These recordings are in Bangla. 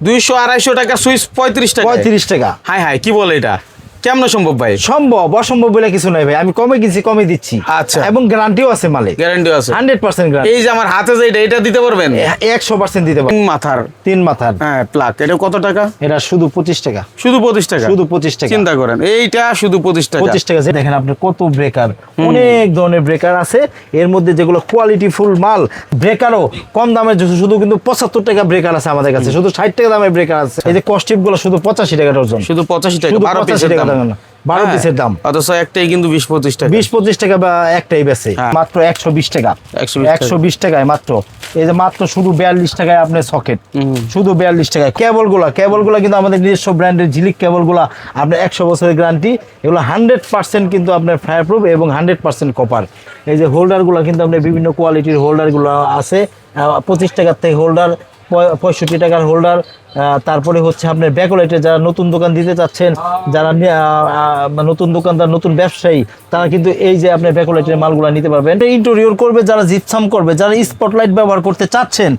200-250 টাকা সুইচ 35 টাকা। 35 টাকা। হাই হাই, কি বলে এটা? কেমন সম্ভব ভাই? সম্ভব, অসম্ভব বলে কিছু নাই ভাই, আমি কমে কিনছি কমে দিচ্ছি। আচ্ছা, এবং গ্যারান্টিও আছে মালিক, গ্যারান্টিও আছে 100% গ্যারান্টি। এই যে আমার হাতে যে এটা দিতে পারবেন? 100% দিতে পারবেন। তিন মাথার হ্যাঁ প্লাগ, এটা কত টাকা? এটা শুধু 25 টাকা। শুধু 25 টাকা? শুধু 25 টাকা। চিন্তা করেন, এইটা শুধু 25 টাকা। 25 টাকা। দেখেন আপনি কত ব্রেকার, অনেক ধরনের ব্রেকার আছে এর মধ্যে, যেগুলো কোয়ালিটি ফুল মাল। ব্রেকারও কম দামে শুধু কিন্তু 75 টাকা ব্রেকার আছে আমাদের কাছে, শুধু 60 টাকা দামের ব্রেকার আছে। এই যে কস্টিপ গুলো শুধু 85 টাকা ডজন। শুধু 85 টাকা, 12 85 টাকা দাম, 12 পিসের দাম। অথচ একটাই কিন্তু 20-25 টাকা। 20-25 টাকা বা একটাই বেচে মাত্র 120 টাকা। 120 টাকায় মাত্র। এই যে মাত্র শুধু 42 টাকায় আপনার সকেট, শুধু 42 টাকায়। কেবল গুলা কিন্তু আমাদের নিজস্ব ব্র্যান্ডের ঝিলিক কেবল গুলা, আপনার 100 বছরের গ্যারান্টি। এগুলো 100% কিন্তু আপনার ফায়ার প্রুফ এবং 100% কপার। এই যে হোল্ডার গুলা কিন্তু আপনার বিভিন্ন কোয়ালিটির হোল্ডার গুলো আছে। 25 টাকার থেকে হোল্ডার, 65 টাকার হোল্ডার। তারপরে হচ্ছে আপনার ব্যাকলাইটে যারা নতুন দোকান দিতে চাচ্ছেন, যারা নতুন দোকানদার, নতুন ব্যবসায়ী, তারা কিন্তু এই যে আপনার ব্যাকলাইটের মালগুলো নিতে পারবেন। ইন্টেরিয়র করবে যারা, জিপসাম করবে যারা, স্পটলাইট ব্যবহার করতে চাচ্ছেন,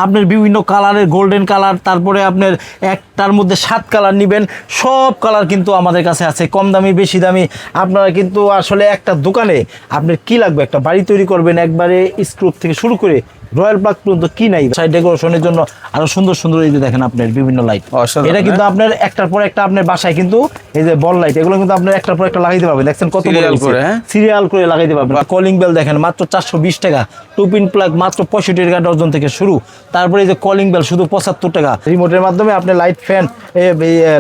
আপনার বিভিন্ন কালারের, গোল্ডেন কালার, তারপরে আপনার একটার মধ্যে 7 কালার নেবেন, সব কালার কিন্তু আমাদের কাছে আছে, কম দামি বেশি দামি। আপনারা কিন্তু আসলে একটা দোকানে আপনার কি লাগবে, একটা বাড়ি তৈরি করবেন, একবারে স্ক্রুপ থেকে শুরু করে রয়্যাল প্লাগ পর্যন্ত কি নাই, সাইড ডেকোরেশনের জন্য আরো সুন্দর সুন্দর এই যে দেখেন আপনার বিভিন্ন লাইট। এটা কিন্তু আপনার একটার পর একটা আপনার বাসায় কিন্তু এই যে বল লাইট, এগুলো কিন্তু আপনার একটার পর একটা লাগাইতে পারবেন। দেখছেন কত সিরিয়াল করে লাগাইতে পারবেন। কলিং বেল দেখেন মাত্র 420 টাকা। 2 পিন প্লাগ মাত্র 65 টাকা ডজন থেকে শুরু। তারপরে এই যে কলিং বেল শুধু 75 টাকা। রিমোটের মাধ্যমে আপনি লাইট, ফ্যান,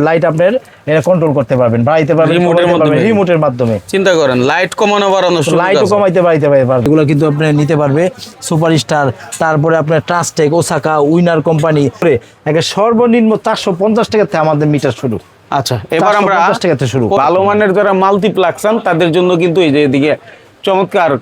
লাইট আপনার এটা কন্ট্রোল করতে পারবেন, বাড়াইতে পারবেন রিমোটের মাধ্যমে। চিন্তা করেন, লাইট কমানো বাড়ানো, লাইটও কমাইতে বাড়াইতে পারবেন। এগুলো কিন্তু আপনি নিতে পারবে সুপারস্টার, তারপরে আপনার ট্রাস্টেক, ওসাকা, উইনার কোম্পানি। একটা সর্বনিম্ন 450 টাকা থেকে আমাদের মিটার শুরু। আচ্ছা, এবার আমরা শুরু। ভালো মানের যারা মাল্টিপ্লাগ চান তাদের জন্য কিন্তু এই যে এদিকে চমৎকার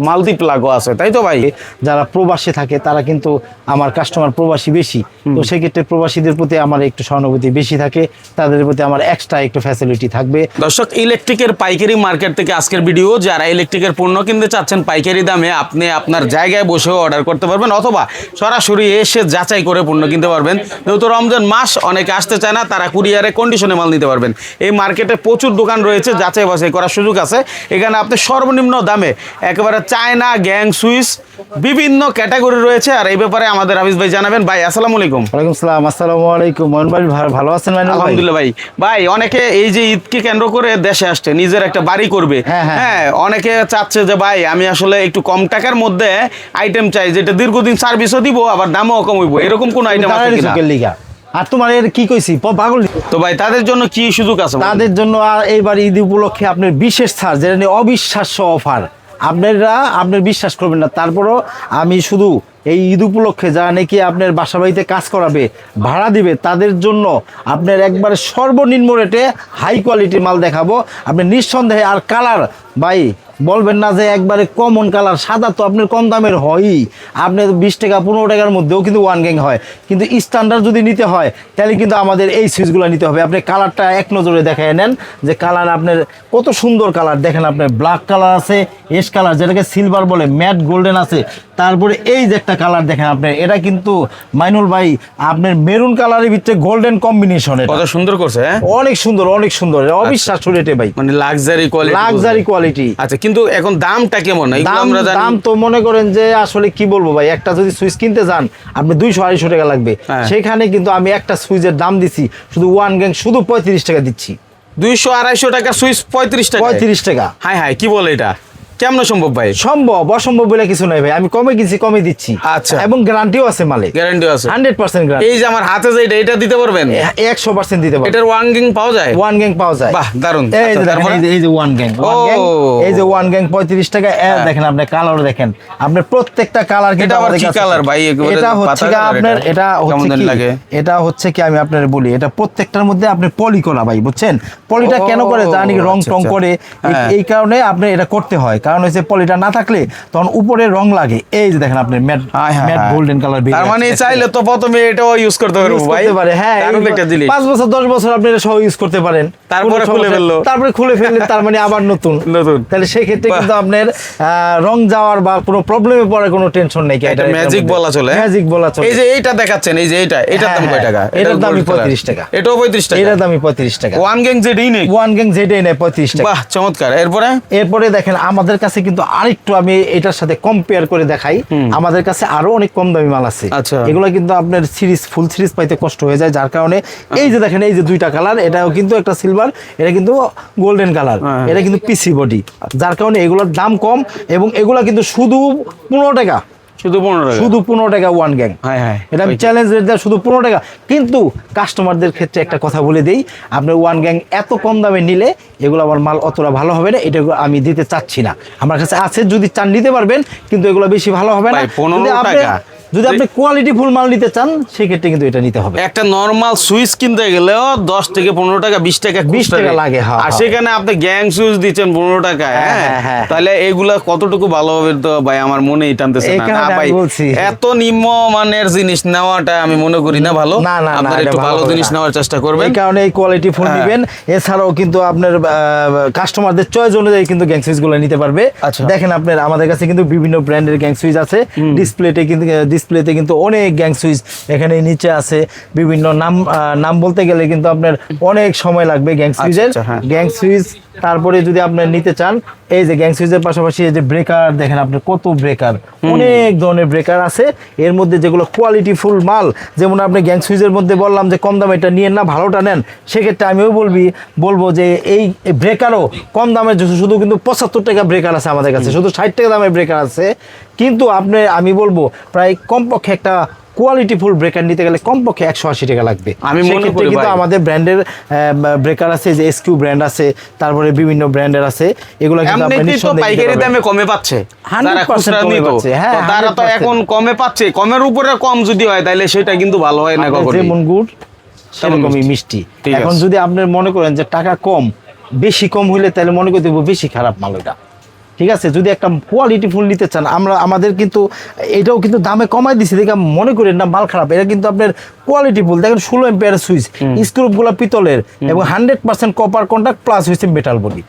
মাল্টিপ্লাগও আছে, তাই তো ভাই? যারা প্রবাসে থাকে তারা কিন্তু আমার কাস্টমার প্রবাসী বেশি, তো সেক্ষেত্রে প্রবাসীদের প্রতি আমার একটু সহানুভূতি বেশি থাকে, তাদের প্রতি আমার এক্সট্রা একটু ফ্যাসিলিটি থাকবে। দর্শক, ইলেকট্রিকের পাইকারি মার্কেট থেকে আজকের ভিডিও। যারা ইলেকট্রিকের পণ্য কিনতে চাচ্ছেন পাইকারি দামে, আপনি আপনার জায়গায় বসেও অর্ডার করতে পারবেন, অথবা সরাসরি এসে যাচাই করে পণ্য কিনতে পারবেন। যেহেতু রমজান মাস, অনেকে আসতে চায় না, তারা কুরিয়ারে কন্ডিশনে মাল নিতে পারবেন। এই মার্কেটে প্রচুর দোকান রয়েছে, যাচাই বাছাই করার সুযোগ আছে। এখানে আপনি সর্বনিম্ন দামে একেবারে চায়না গ্যাং সুইচ বিভিন্ন ক্যাটাগরি রয়েছে। আর এই ব্যাপারে আমাদের হাফিজ ভাই জানাবেন। ভাই আসসালামু আলাইকুম। ওয়ালাইকুম সালাম। আসসালামু আলাইকুম। মোহন ভাই ভালো আছেন? আলহামদুলিল্লাহ ভাই। ভাই অনেকে এই যে ঈদকে কেন্দ্র করে দেশে আসছে, নিজের একটা বাড়ি করবে। হ্যাঁ, অনেকে চাচ্ছে যে ভাই আমি আসলে একটু কম টাকার মধ্যে আইটেম চাই, যেটা দীর্ঘদিন সার্ভিসও দিব, আবার দামও কম হইব, এরকম কোন আইটেম আছে কিনা? আর তোমার এর কি কইছি পাগল তো ভাই, তাদের জন্য কি সুযোগ আছে? তাদের জন্য এইবার ঈদ উপলক্ষে আপনার বিশেষ ছাড়, যেটা নিয়ে অবিশ্বাস্য অফার। আপনার বিশ্বাস করবেন না, তারপরও আমি শুধু এই ঈদ উপলক্ষে যারা নাকি আপনার বাসা বাড়িতে কাজ করাবে, ভাড়া দিবে, তাদের জন্য আপনার একবারে সর্বনিম্ন রেটে হাই কোয়ালিটির মাল দেখাবো। আপনি নিঃসন্দেহে, আর কালার ভাই বলবেন না যে একবারে কমন কালার, সাদা তো আপনার কম দামের হয়ই, আপনার 20 টাকা 15 টাকার মধ্যেও কিন্তু ওয়ান গ্যাং হয়। কিন্তু স্ট্যান্ডার্ড যদি নিতে হয় তাহলে কিন্তু আমাদের এই সুইচগুলো নিতে হবে। আপনি কালারটা এক নজরে দেখায় নেন যে কালার আপনার কত সুন্দর কালার। দেখেন আপনার ব্ল্যাক কালার আছে, এস কালার যেটাকে সিলভার বলে, ম্যাট গোল্ডেন আছে, তারপরে এই যে একটা কালার দেখেন আপনার, এটা কিন্তু মাইনুল ভাই আপনার মেরুন কালারের ভিতরে গোল্ডেন কম্বিনেশন। কত সুন্দর করছে, অনেক সুন্দর, অনেক সুন্দর, অবিশ্বাস্য রেটে ভাই, মানে লাক্সারি কোয়ালিটি। আচ্ছা, কিন্তু এখন দামটা কেমন? দাম তো মনে করেন যে আসলে কি বলবো ভাই, একটা যদি সুইচ কিনতে যান আপনি 200-250 টাকা লাগবে, সেখানে কিন্তু আমি একটা সুইচের দাম দিচ্ছি শুধু ওয়ান গ্যাং শুধু 35 টাকা দিচ্ছি। 200-250 টাকা সুইচ 35 টাকা। হাই হাই, কি বলে এটা? কেমন সম্ভব ভাই? সম্ভব, অসম্ভব বলে কিছু নাই ভাই, আমি কমে কিনছি কমে দিচ্ছি। আচ্ছা, এবং গ্যারান্টিও আছে মালিক, গ্যারান্টিও আছে 100% গ্যারান্টি। এই যে আমার হাতে যে এটা দিতে পারবেন? 100% দিতে পারবেন। এটার ওয়ান গ্যাং পাওয়া যায়? ওয়ান গ্যাং পাওয়া যায়। বাহ, দারুন। এই যে ওয়ান গ্যাং, এই যে ওয়ান গ্যাং 35 টাকা। দেখেন আপনি কালার দেখেন, আপনার প্রত্যেকটা কালার কিন্তু আমাদের কাছে। এটা কি কালার ভাই? এটা হচ্ছে কি আপনার, এটা হচ্ছে কি আমি আপনার বলি, এটা প্রত্যেকটার মধ্যে আপনি পলি করা ভাই, বুঝছেন? পলিটা কেন করে জানি রং টং করে, এই কারণে আপনি এটা করতে হয়, কারণ কারণ হচ্ছে পলিটা না থাকলে তখন উপরে রং লাগে। এই যে দেখেন আপনি ম্যাট গোল্ডেন কালার, তার মানে চাইলে তো প্রথমে এটাও ইউজ করতে পারবো ভাই। হ্যাঁ, 5 বছর 10 বছর আপনি এটা সহ ইউজ করতে পারেন। তারপরে খুলে ফেললে তার মানে আবার নতুন। তাহলে সেই ক্ষেত্রে কিন্তু আপনার রং যাওয়ার বা কোনো প্রবলেমে পড়ার কোনো টেনশন নেই। এটা ম্যাজিক বলা চলে, ম্যাজিক বলা চলে। এই যে এইটা দেখাচ্ছেন, এই যে এটার দাম কয় টাকা? এটার দাম 35 টাকা। এটাও 35 টাকা? এটার দাম 35 টাকা। ওয়ান গ্যাং জেডই নেই, 35 টাকা। বাহ, চমৎকার। এরপরে দেখেন আমাদের কাছে কিন্তু আরেকটু আমি এটার সাথে কম্পেয়ার করে দেখাই, আমাদের কাছে আরো অনেক কম দামি মাল আছে। এগুলো কিন্তু আপনার ফুল সিরিজ পাইতে কষ্ট হয়ে যায়, যার কারণে এই যে দেখেন এই যে দুইটা কালার, এটাও কিন্তু একটা সিলভার, এটা কিন্তু গোল্ডেন কালার, এটা কিন্তু পিসি বডি, যার কারণে এগুলোর দাম কম এবং এগুলা কিন্তু শুধু 15 টাকা, শুধু 15 টাকা ওয়ান গ্যাং। এটা আমি চ্যালেঞ্জ রেট দেয় শুধু 15 টাকা। কিন্তু কাস্টমারদের ক্ষেত্রে একটা কথা বলে দেই, আপনার ওয়ান গ্যাং এত কম দামে নিলে এগুলো আমার মাল অতটা ভালো হবে না, এটা আমি দিতে চাচ্ছি না। আমার কাছে আছে, যদি চান নিতে পারবেন, কিন্তু এগুলো বেশি ভালো হবে না। 15 টাকা যদি আপনি কোয়ালিটি ফুল মাল নিতে চান সেক্ষেত্রে কিন্তু এটা নিতে হবে। একটা নরমাল সুইচ কিনতে গেলেও 10 থেকে 15 টাকা, 20 টাকা লাগে। আর সেখানে আপনি গ্যাং সুইচ দিচ্ছেন 15 টাকা। হ্যাঁ, তাহলে এগুলা কতটুকু ভালো হবে তো ভাই আমার মনেই টানতেছে না ভাই। এত নিম্ন মানের জিনিস নেওয়াটা আমি মনে করি না ভালো। আপনারা একটু ভালো জিনিস নেওয়ার চেষ্টা করবেন, এই কারণে এই কোয়ালিটি ফুল নেবেন। এছাড়াও কিন্তু আপনার কাস্টমারদের চয়েস অনুযায়ী কিন্তু গ্যাং সুইচ গুলো নিতে পারবে। দেখেন আপনার আমাদের কাছে কিন্তু বিভিন্ন ব্র্যান্ডের গ্যাং সুইচ আছে। ডিসপ্লেতে কিন্তু অনেক গ্যাং সুইচ এখানে নিচে আছে, বিভিন্ন নাম বলতে গেলে কিন্তু আপনার অনেক সময় লাগবে গ্যাং সুইচের। গ্যাং সুইচ তারপরে যদি আপনি নিতে চান, এই যে গ্যাং সুইচের পাশাপাশি এই যে ব্রেকার দেখেন আপনি, কত ব্রেকার, অনেক ধরনের ব্রেকার আছে। এর মধ্যে যেগুলো কোয়ালিটি ফুল মাল, যেমন আপনি গ্যাং সুইচের মধ্যে বললাম যে কম দামে এটা নিয়েন না, ভালোটা নেন, সেক্ষেত্রে আমিও বলবো যে এই ব্রেকারও কম দামের শুধু কিন্তু 75 টাকা ব্রেকার আছে আমাদের কাছে, শুধু 60 টাকা দামের ব্রেকার আছে। কিন্তু আমি বলবো প্রায় কমপক্ষে একটা কোয়ালিটি ফুল ব্রেকার নিতে গেলে কমপক্ষে 180 টাকা লাগবে। আমি মনে করি কিন্তু আমাদের ব্র্যান্ডের ব্রেকার আছে, যে এসকিউ ব্র্যান্ড আছে, তারপরে বিভিন্ন ব্র্যান্ডের আছে, এগুলো কিন্তু আপনি নিঃসন্দেহে পাইকারি দামে কমে পাচ্ছে, 100% কমে পাচ্ছে। হ্যাঁ, তারা তো এখন কমে পাচ্ছে, কমের উপরে কম যদি হয় তাহলে সেটা কিন্তু ভালো হয় না কখনো। যেমন গুড় সেরকমই মিষ্টি। এখন যদি আপনি মনে করেন যে টাকা কম, বেশি কম হইলে তাহলে মনে করতে বেশি খারাপ মাল এটা। ঠিক আছে, যদি একটা কোয়ালিটি ফুল নিতে চান, আমাদের কিন্তু এটাও কিন্তু দামে কমাই দিচ্ছি, দেখে মনে করেন না মাল খারাপ, এটা কিন্তু আপনার কোয়ালিটি ফুল। দেখেন 16 এম্পিয়ার সুইচ, স্ক্রুপগুলো পিতলের এবং 100% কপার কন্টাক্ট প্লাস হয়েছে মেটাল বডি।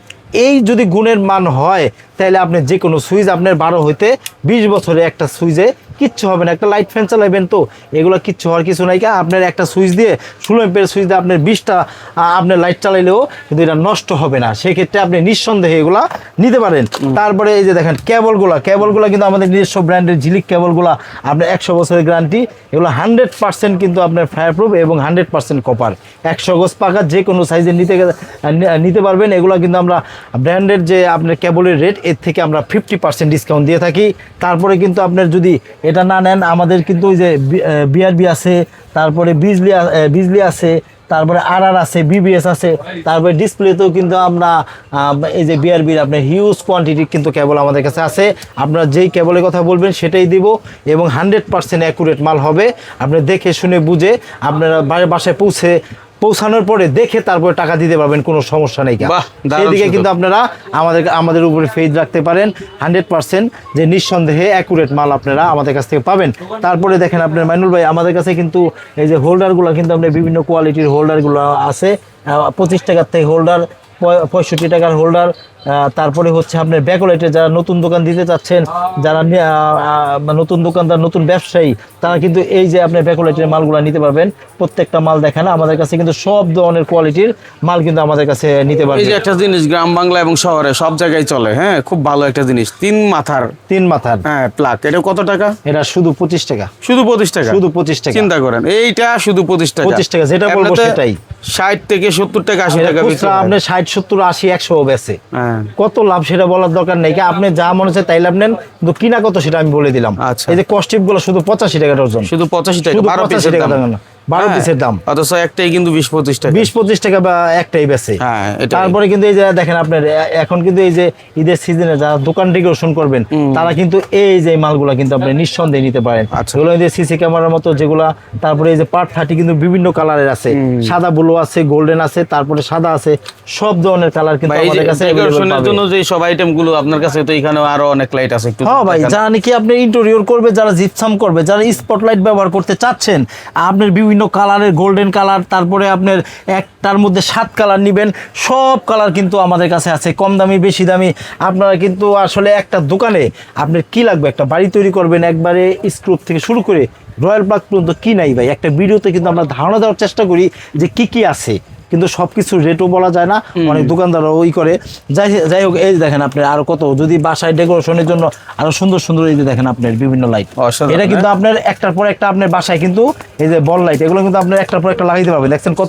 এই যদি গুণের মান হয় তাহলে আপনি যে কোনো সুইচ আপনার 12 হইতে 20 বছরে একটা সুইচে কিচ্ছু হবে না। একটা লাইট ফ্যান চালাবেন তো এগুলো কিচ্ছু হওয়ার কিছু নাই। আপনার একটা সুইচ দিয়ে 16 এম্পিয়ার সুইচ দিয়ে আপনার 20টা আপনার লাইট চালাইলেও কিন্তু এটা নষ্ট হবে না। সেক্ষেত্রে আপনি নিঃসন্দেহে এগুলা নিতে পারেন। তারপরে এই যে দেখেন কেবলগুলা কিন্তু আমাদের নিজস্ব ব্র্যান্ডের ঝিলিক কেবলগুলা, আপনার 100 বছরের গ্যারান্টি। এগুলো 100% কিন্তু আপনার ফায়ারপ্রুফ এবং 100% কপার। 100 গজ পাকা যে কোনো সাইজের নিতে পারবেন। এগুলো কিন্তু আমরা ব্র্যান্ডের যে আপনার কেবলের রেট, এর থেকে আমরা 50% ডিসকাউন্ট দিয়ে থাকি। তারপরে কিন্তু আপনার যদি এটা না নেন, আমাদের কিন্তু ওই যে বিআরবি আছে, তারপরে বিজলি আছে, তারপরে আরআর আছে, বিবিএস আছে, তারপরে ডিসপ্লেতেও কিন্তু আমরা এই যে বিআরবির আপনার হিউজ কোয়ান্টিটি কিন্তু কেবল আমাদের কাছে আছে। আপনারা যেই কেবলের কথা বলবেন সেটাই দিব এবং 100% অ্যাকুরেট মাল হবে। আপনি দেখে শুনে বুঝে আপনারা বাসায় পৌঁছানোর পরে দেখে তারপরে টাকা দিতে পারবেন, কোনো সমস্যা নেই। এদিকে কিন্তু আপনারা আমাদের উপরে ফেজ রাখতে পারেন 100% যে নিঃসন্দেহে অ্যাকুরেট মাল আপনারা আমাদের কাছ থেকে পাবেন। তারপরে দেখেন আপনার মাইনুল ভাই, আমাদের কাছে কিন্তু এই যে হোল্ডারগুলো কিন্তু আপনার বিভিন্ন কোয়ালিটির হোল্ডারগুলো আছে। 25 টাকার থেকে হোল্ডার, 65 টাকার হোল্ডার। তারপরে হচ্ছে আপনার ব্যাকলাইটের যারা নতুন দোকান দিতে চাচ্ছেন, যারা নতুন দোকানদার, নতুন ব্যবসায়ী, তারা কিন্তু এই যে আপনার ব্যাকলাইটের মালগুলো নিতে পারবেন। প্রত্যেকটা মাল দেখেন আমাদের কাছে কিন্তু সব ধরনের কোয়ালিটির মাল কিন্তু আমাদের কাছে নিতে পারবেন। এই যে একটা জিনিস গ্রাম বাংলা এবং শহরে সব জায়গায় চলে, হ্যাঁ, খুব ভালো একটা জিনিস, 3 মাথার হ্যাঁ প্লাগ। এটা কত টাকা? এটা শুধু 25 টাকা। শুধু 25 টাকা? শুধু 25 টাকা। চিন্তা করেন, এইটা শুধু 25 টাকা। 25 টাকা যেটা বলবো সেটাই। 60 থেকে 70 টাকা, 80 টাকা বিক্রি। আপনি 60, 70, 80, 100 বেচে কত লাভ সেটা বলার দরকার নেই। আপনি যা মনে হচ্ছে তাই লাভ নেন, কিন্তু কিনা কত সেটা আমি বলে দিলাম। এই যে কস্টিপ গুলো শুধু 85 টাকা ডজন, শুধু 85 টাকা, 12 পিসের দাম। 12 পিসের দাম, অথচ একটাই কিন্তু 20-25 টাকা, 20-25 টাকা বা একটাই বেচে। হ্যাঁ, তারপরে কিন্তু এই যে দেখেন আপনার এখন কিন্তু এই যে ঈদের সিজনে যারা দোকান ডেকোরেশন করবেন তারা কিন্তু এই যে মালগুলা কিন্তু আপনি নিঃসন্দেহে নিতে পারেন। এগুলো এই যে সিসি ক্যামেরার মতো যেগুলা, তারপরে এই যে পার্ট 30 কিন্তু বিভিন্ন কালারের আছে, সাদা ব্লু আছে, গোল্ডেন আছে, তারপরে সাদা আছে, সব ধরনের কালার কিন্তু আমাদের কাছে ডেকোরেশনের জন্য যে সব আইটেম গুলো আপনার কাছে, তো এখানে আরো অনেক লাইট আছে একটু। হ্যাঁ ভাই, যারা নাকি আপনি ইন্টেরিয়র করবে, যারা জিপসাম করবে, যারা স্পটলাইট ব্যবহার করতে চাচ্ছেন, আপনার বিভিন্ন কালারের গোল্ডেন কালার, তারপরে আপনার একটার মধ্যে 7 কালার নেবেন, সব কালার কিন্তু আমাদের কাছে আছে, কম দামি বেশি দামি। আপনারা কিন্তু আসলে একটা দোকানে আপনার কি লাগবে, একটা বাড়ি তৈরি করবেন, একবারে স্ক্রুপ থেকে শুরু করে রয়্যাল প্লাগ পর্যন্ত কি নাই ভাই, একটা ভিডিওতে কিন্তু আমরা ধারণা দেওয়ার চেষ্টা করি যে কি কি আছে, কিন্তু সবকিছু রেটও বলা যায় না, অনেক দোকানদাররা ওই করে। যাই হোক, এই দেখেন আপনার আরো কত, যদি বাসায় ডেকোরেশনের জন্য আরো সুন্দর সুন্দর এই যে দেখেন আপনার বিভিন্ন লাইট, এটা কিন্তু আপনার একটার পর একটা আপনার বাসায় কিন্তু এই যে বল লাইট, এগুলো কিন্তু আপনার একটার পর একটা লাগাইতে পারবেন। দেখছেন কত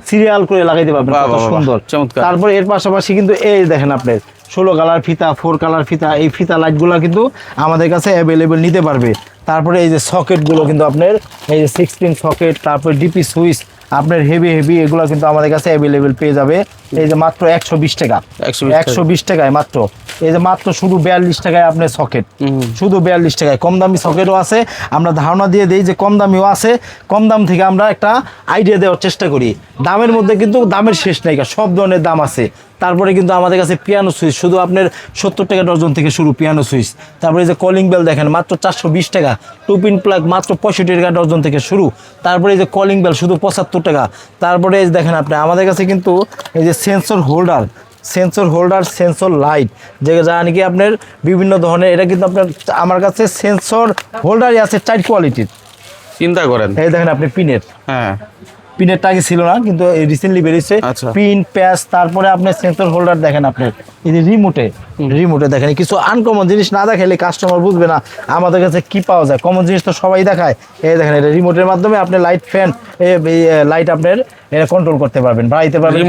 সিরিয়াল করে লাগাইতে পারবেন, কত সুন্দর। তারপরে এর পাশাপাশি কিন্তু এই দেখেন আপনার 16 কালার ফিতা, 4 কালার ফিতা, এই ফিতা লাইটগুলো কিন্তু আমাদের কাছে অ্যাভেলেবেল নিতে পারবে। তারপরে এই যে সকেটগুলো কিন্তু আপনার এই যে 16 সকেট, তারপরে ডিপি সুইচ আপনার হেভি এগুলো কিন্তু আমাদের কাছে অ্যাভেলেবেল পেয়ে যাবে। এই যে মাত্র 120 টাকা, 120 টাকায় মাত্র, এই যে মাত্র শুধু 42 টাকায় আপনার সকেট, শুধু 42 টাকায়। কম দামি সকেটও আছে, আমরা ধারণা দিয়ে দিই যে কম দামিও আছে। কম দাম থেকে আমরা একটা আইডিয়া দেওয়ার চেষ্টা করি, দামের মধ্যে কিন্তু দামের শেষ নাই, সব ধরনের দাম আছে। তারপরে কিন্তু আমাদের কাছে পিয়ানো সুইচ শুধু আপনার 70 টাকা ডজন থেকে শুরু পিয়ানো সুইচ। তারপরে যে কলিং বেল দেখেন মাত্র 420 টাকা, 2 পিন প্লাগ মাত্র 65 টাকা ডজন থেকে শুরু। তারপরে এই যে কলিং বেল শুধু 75 টাকা। তারপরে এই দেখেন আপনি আমাদের কাছে কিন্তু এই যে সেন্সর হোল্ডার, সেন্সর লাইট, যে যা নাকি আপনার বিভিন্ন ধরনের, এটা কিন্তু আপনার আমার কাছে সেন্সর হোল্ডারই আছে 4 কোয়ালিটির, চিন্তা করেন। এই দেখেন আপনি পিনের, হ্যাঁ পিনেরটা আগে ছিল না, কিন্তু রিসেন্টলি বেরিয়েছে পিন প্যাচ। তারপরে আপনার সেন্সর হোল্ডার দেখেন আপনার এই যে রিমোটে দেখেন কিছু আনকমন জিনিস না দেখাইলে কাস্টমার বুঝবে না আমাদের কাছে কি পাওয়া যায়। কমন জিনিস তো সবাই দেখায়। এই দেখেন এটা রিমোটের মাধ্যমে আপনি লাইট ফ্যান লাইট আপনার এটা কন্ট্রোল করতে পারবেন, বাড়াইতে পারবেন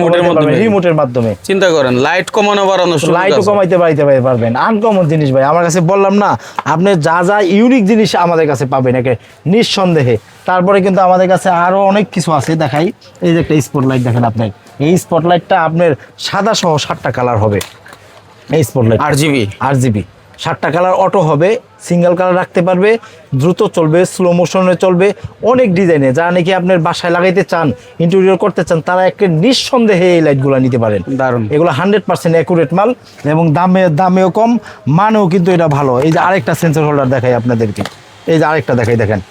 রিমোটের মাধ্যমে। চিন্তা করেন, লাইট কমানো বাড়ানো, লাইটও কমাইতে বাড়াইতে পারবেন। আনকমন জিনিস ভাই, আমার কাছে বললাম না, আপনি যা ইউনিক জিনিস আমাদের কাছে পাবেন একে নিঃসন্দেহে। তারপরে কিন্তু আমাদের কাছে আরো অনেক কিছু আছে, দেখাই। এই যে একটা স্পটলাইট দেখেন আপনার, এই স্পটলাইটটা আপনার সাদা সহ 7টা কালার হবে। এই স্পটলাইট আরজিবি 7টা কালার অটো হবে, সিঙ্গেল কালার রাখতে পারবে, দ্রুত চলবে, স্লো মোশনে চলবে, অনেক ডিজাইনে। যারা নাকি আপনার বাসায় লাগাইতে চান, ইন্টেরিয়র করতে চান, তারা একটা নিঃসন্দেহে এই লাইটগুলো নিতে পারেন। দারুণ, এগুলো 100% অ্যাকুরেট মাল এবং দামেও কম, মানেও কিন্তু এটা ভালো। এই যে আরেকটা সেন্সর হোল্ডার দেখাই আপনাদেরকে, এই যে আরেকটা দেখাই, দেখেন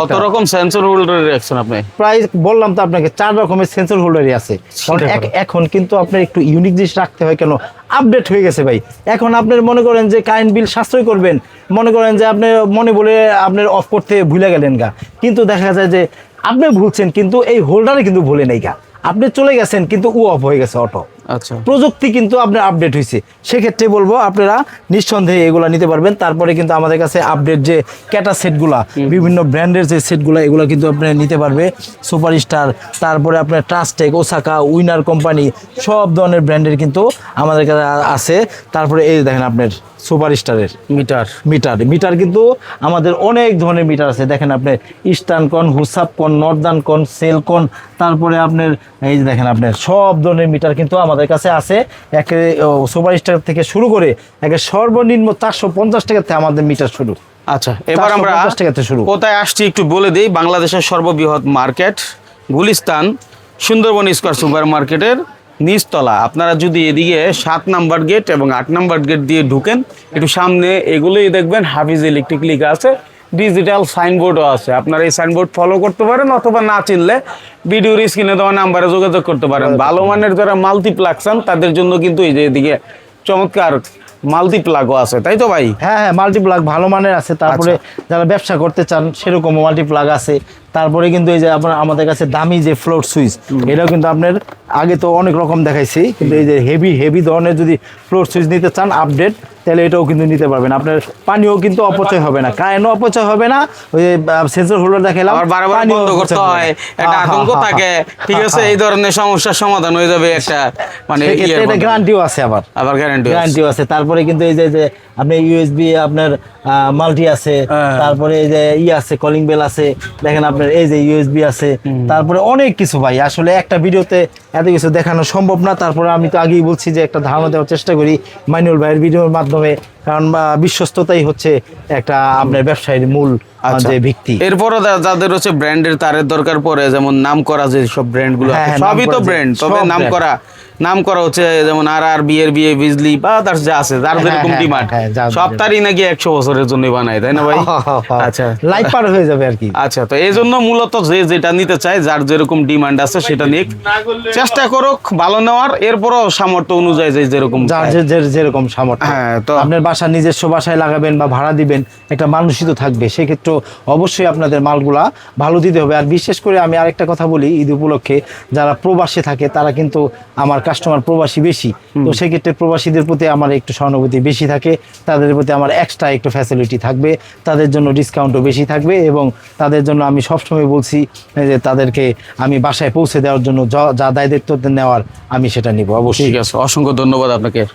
কত রকম সেন্সর হোল্ডার রাখছেন আপনি। প্রায় বললাম তো আপনাকে 4 রকমের সেন্সর হোল্ডারই আছে। কারণ এখন কিন্তু আপনার একটু ইউনিক জিনিস রাখতে হয়, কেন আপডেট হয়ে গেছে ভাই। এখন আপনার মনে করেন যে কারেন্ট বিল সাশ্রয় করবেন, মনে করেন যে আপনি মনে বলে আপনার অফ করতে ভুলে গেলেন গা, কিন্তু দেখা যায় যে আপনি ভুলছেন, কিন্তু এই হোল্ডারে কিন্তু ভুলে নেই গা, আপনি চলে গেছেন কিন্তু ও অফ হয়ে গেছে অটো। আচ্ছা, প্রযুক্তি কিন্তু আপনার আপডেট হয়েছে, সেক্ষেত্রে বলবো আপনারা নিঃসন্দেহে এগুলা নিতে পারবেন। তারপরে কিন্তু আমাদের কাছে আপডেট যে ক্যাটা সেটগুলা, বিভিন্ন ব্র্যান্ডের যে সেটগুলা, এগুলো কিন্তু আপনারা নিতে পারবে। সুপারস্টার, তারপরে আপনার ট্রাস্টেক, ওসাকা, উইনার কোম্পানি, সব ধরনের ব্র্যান্ডের কিন্তু আমাদের কাছে আছে। তারপরে এই দেখেন আপনার সুপারস্টারের মিটার কিন্তু আমাদের অনেক ধরনের মিটার আছে। দেখেন আপনার ইস্টার্ন কন, হুসাপ কন, নর্দার্ন কন, সেল কন, তারপরে আপনার এই যে দেখেন আপনার সব ধরনের মিটার কিন্তু আমাদের কাছে আছে। একে সুপারস্টার থেকে শুরু করে একে সর্বনিম্ন 450 টাকা থেকে আমাদের মিটার শুরু। আচ্ছা, এবার আমরা কোথায় আসছি একটু বলে দিই। বাংলাদেশের সর্ববৃহৎ market Gulistan Sundarban square super মার্কেটের নিচতলা। আপনারা যদি এদিকে 7 নাম্বার গেট এবং 8 নাম্বার গেট দিয়ে ঢুকেন, একটু সামনে এগুলোই দেখবেন হাফিজ ইলেকট্রিক লেখা আছে, ডিজিটাল সাইনবোর্ডও আছে। আপনারা এই সাইনবোর্ড ফলো করতে পারেন, অথবা না চিনলে ভিডিওর স্ক্রিনে দেওয়া নাম্বারে যোগাযোগ করতে পারেন। ভালো মানের যারা মাল্টিপ্লাগ চান তাদের জন্য কিন্তু এই যে এদিকে চমৎকার মাল্টিপ্লাগও আছে, তাই তো ভাই? হ্যাঁ, মাল্টিপ্লাগ ভালো মানের আছে। তারপরে যারা ব্যবসা করতে চান সেরকম মাল্টিপ্লাগ আছে। তারপরে কিন্তু এই যে আপনার আমাদের কাছে দামি যে ফ্লোট সুইচ, এটাও কিন্তু আপনার আগে তো অনেক রকম দেখাইছি, কিন্তু এই যে হেভি ধরনের যদি ফ্লোট সুইচ নিতে চান আপডেট, তাহলে এটাও কিন্তু নিতে পারবেন। আপনার পানিও কিন্তু অপচয় হবে না, কারেন্টও অপচয় হবে না। ওই যে সেন্সর হোল্ডার দেখালাম, পানি বন্ধ করতে হয়, একটা আতঙ্ক থাকে, ঠিক আছে, এই ধরনের সমস্যার সমাধান হয়ে যাবে একটা, মানে এটা গ্যারান্টিও আছে, আবার গ্যারান্টিও আছে। তারপরে কিন্তু এই যে আপনি ইউএসবি আপনার মাল্টি আছে, তারপরে এই যে আছে কলিং বেল আছে, দেখেন আপনি আপনার এই যে ইউএসবি আছে, তারপরে অনেক কিছু ভাই, আসলে একটা ভিডিওতে এত কিছু দেখানো সম্ভব না। তারপরে আমি তো আগেই বলছি যে একটা ধারণা দেওয়ার চেষ্টা করি মাইনুল ভাইয়ের ভিডিওর মাধ্যমে, কারণ বিশ্বস্ততাই হচ্ছে একটা আপনার ব্যবসায়ের মূল যে ভিত্তি। এরপরও যাদের হচ্ছে ব্র্যান্ডের তারের দরকার পড়ে, যেমন নাম করা যে সব ব্র্যান্ড গুলো, সবই তো ব্র্যান্ড, তবে নাম করা হচ্ছে যেমন বিএ বিজলি বা তার যা আছে, যার যেরকম ডিমান্ড, সব তারই নাকি 100 বছরের জন্য বানায়, তাই না ভাই? আচ্ছা, লাইফ পার হয়ে যাবে আর কি। আচ্ছা, তো এই জন্য মূলত যে যেটা নিতে চায়, যার যেরকম ডিমান্ড আছে সেটা নিয়ে চেষ্টা করুক ভালো নেওয়ার, এরপরও সামর্থ্য অনুযায়ী যে যেরকম যেরকম সামর্থ্য। হ্যাঁ, তো আপনার বাসা নিজস্ব বাসায় লাগাবেন বা ভাড়া দিবেন, একটা মানুষই তো থাকবে, সেক্ষেত্রে অবশ্যই আপনাদের মালগুলা ভালো দিতে হবে। আর বিশেষ করে আমি আরেকটা কথা বলি, ঈদ উপলক্ষে যারা প্রবাসে থাকে তারা কিন্তু আমার কাস্টমার প্রবাসী বেশি, তো সেক্ষেত্রে প্রবাসীদের প্রতি আমার একটু সহানুভূতি বেশি থাকে, তাদের প্রতি আমার এক্সট্রা একটু ফ্যাসিলিটি থাকবে, তাদের জন্য ডিসকাউন্টও বেশি থাকবে, এবং তাদের জন্য আমি সবসময় বলছি যে তাদেরকে আমি বাসায় পৌঁছে দেওয়ার জন্য যা দায়িত্ব নেওয়ার আমি সেটা নিব অবশ্যই। ঠিক আছে, অসংখ্য ধন্যবাদ আপনাকে।